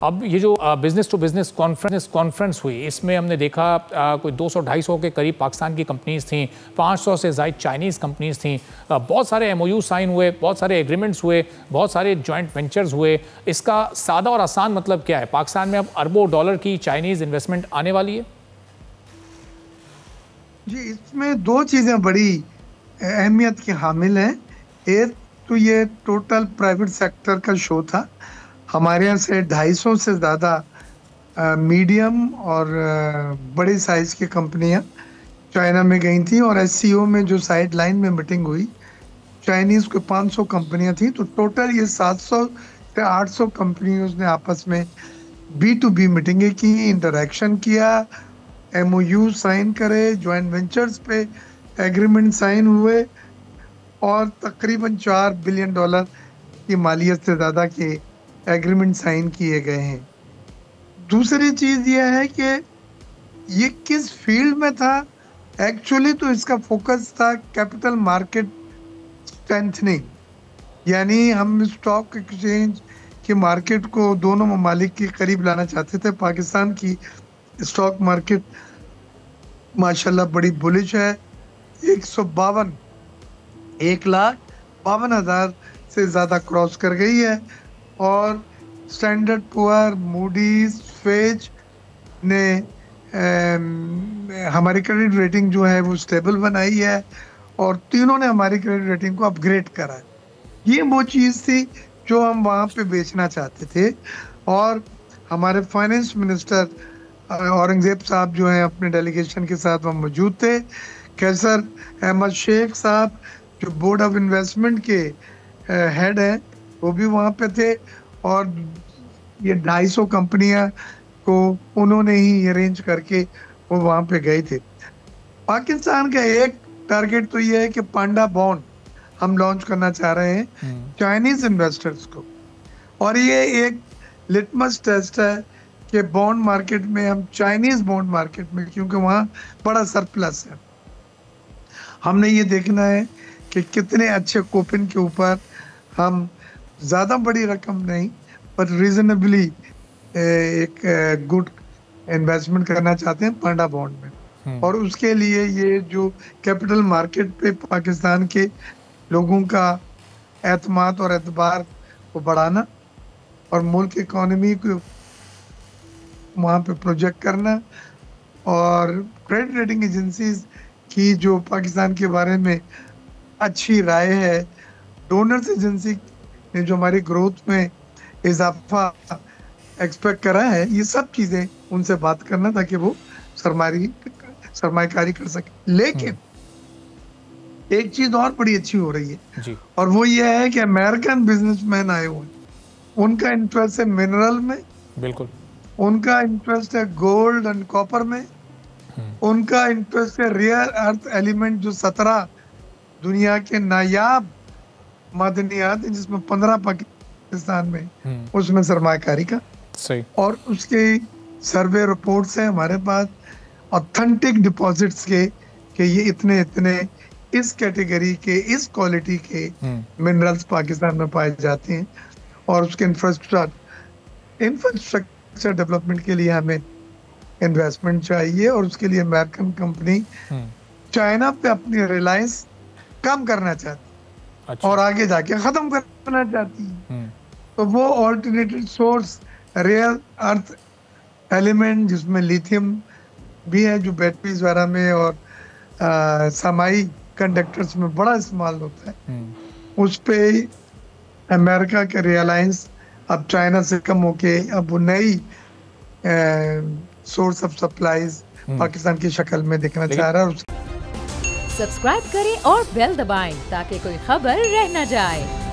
अब ये जो बिजनेस टू बिजनेस कॉन्फ्रेंस हुई, इसमें हमने देखा कोई 200-250 के करीब पाकिस्तान की कंपनीज थीं, 500 से ज़ायद चाइनीज़ कंपनीज थीं, बहुत सारे MOU साइन हुए, बहुत सारे एग्रीमेंट्स हुए, बहुत सारे जॉइंट वेंचर्स हुए। इसका सादा और आसान मतलब क्या है? पाकिस्तान में अब अरबों डॉलर की चाइनीज़ इन्वेस्टमेंट आने वाली है? जी, इसमें दो चीज़ें बड़ी अहमियत की हामिल हैं। एक तो ये टोटल प्राइवेट सेक्टर का शो था। हमारे यहाँ से 250 से ज़्यादा मीडियम और बड़े साइज़ की कंपनियाँ चाइना में गई थी और SCO में जो साइड लाइन में मीटिंग हुई, चाइनीज़ को 500 कंपनियाँ थी, तो टोटल ये 700 से 800 कंपनियों ने आपस में B2B मीटिंगें की, इंटरेक्शन किया, MOU साइन करे, जॉइंट वेंचर्स पे एग्रीमेंट साइन हुए और तकरीबन $4 बिलियन की मालियत से ज़्यादा के एग्रीमेंट साइन किए गए हैं। दूसरी चीज़ यह है कि ये किस फील्ड में था। एक्चुअली तो इसका फोकस था कैपिटल मार्केट स्ट्रेंथनिंग, यानी हम स्टॉक एक्सचेंज की मार्केट को दोनों ममालिक के करीब लाना चाहते थे। पाकिस्तान की स्टॉक मार्केट माशाल्लाह बड़ी बुलिश है। 1,52,000 से ज़्यादा क्रॉस कर गई है और स्टैंडर्ड पुअर, मूडीज, फेच ने हमारी क्रेडिट रेटिंग जो है वो स्टेबल बनाई है और तीनों ने हमारी क्रेडिट रेटिंग को अपग्रेड करा है। ये वो चीज़ थी जो हम वहाँ पे बेचना चाहते थे। और हमारे फाइनेंस मिनिस्टर औरंगजेब साहब जो हैं अपने डेलीगेशन के साथ वहाँ मौजूद थे। कैसर अहमद शेख साहब जो बोर्ड ऑफ इन्वेस्टमेंट के हेड हैं वो भी वहाँ पे थे और ये 250 कंपनियां को उन्होंने ही अरेंज करके वो वहाँ पे गए थे। पाकिस्तान का एक टारगेट तो ये है कि पांडा बॉन्ड हम लॉन्च करना चाह रहे हैं चाइनीज इन्वेस्टर्स को, और ये एक लिटमस टेस्ट है कि बॉन्ड मार्केट में हम चाइनीज बॉन्ड मार्केट में, क्योंकि वहाँ बड़ा सरप्लस है, हमने ये देखना है कि कितने अच्छे कूपन के ऊपर हम ज़्यादा बड़ी रकम नहीं पर रीजनेबली एक गुड इन्वेस्टमेंट करना चाहते हैं पांडा बॉन्ड में। और उसके लिए ये जो कैपिटल मार्केट पे पाकिस्तान के लोगों का एतमाद और एतबार को बढ़ाना और मुल्क इकॉनमी को वहाँ पे प्रोजेक्ट करना और क्रेडिट रेटिंग एजेंसीज की जो पाकिस्तान के बारे में अच्छी राय है, डोनर्स एजेंसी ने जो हमारी ग्रोथ में इजाफा एक्सपेक्ट करा है, ये सब चीज़ें उनसे बात करना ताकि वो सरमायाकारी कर सके। लेकिन एक चीज़ और बड़ी अच्छी हो रही है जी। और वो ये है कि अमेरिकन बिजनेसमैन आए हुए, उनका इंटरेस्ट है मिनरल में, बिल्कुल उनका इंटरेस्ट है गोल्ड एंड कॉपर में, उनका इंटरेस्ट है रेयर अर्थ एलिमेंट जो 17 दुनिया के नायाब मादनियात हैं जिसमें 15 पाकिस्तान में, उसमें सरमायाकारी का सही। और उसके सर्वे रिपोर्ट्स हैं हमारे पास ऑथेंटिक डिपॉजिट्स के कि ये इतने इस कैटेगरी के, इस क्वालिटी के मिनरल्स पाकिस्तान में पाए जाते हैं। और उसके इंफ्रास्ट्रक्चर डेवलपमेंट के लिए हमें इन्वेस्टमेंट चाहिए और उसके लिए अमेरिकन कंपनी चाइना पे अपनी रिलायंस कम करना चाहती अच्छा। और आगे जाके खत्म करना चाहती है। तो वो alternative source rare earth element जिसमें लिथियम भी है जो बैटरीज वगैरह में और समाई कंडक्टर्स में बड़ा इस्तेमाल होता है, उस पे अमेरिका के रिलायंस अब चाइना से कम होके अब वो नई सोर्स ऑफ सप्लाईज पाकिस्तान की शक्ल में देखना चाह रहा है। सब्सक्राइब करें और बेल दबाएं ताकि कोई खबर रह न जाए।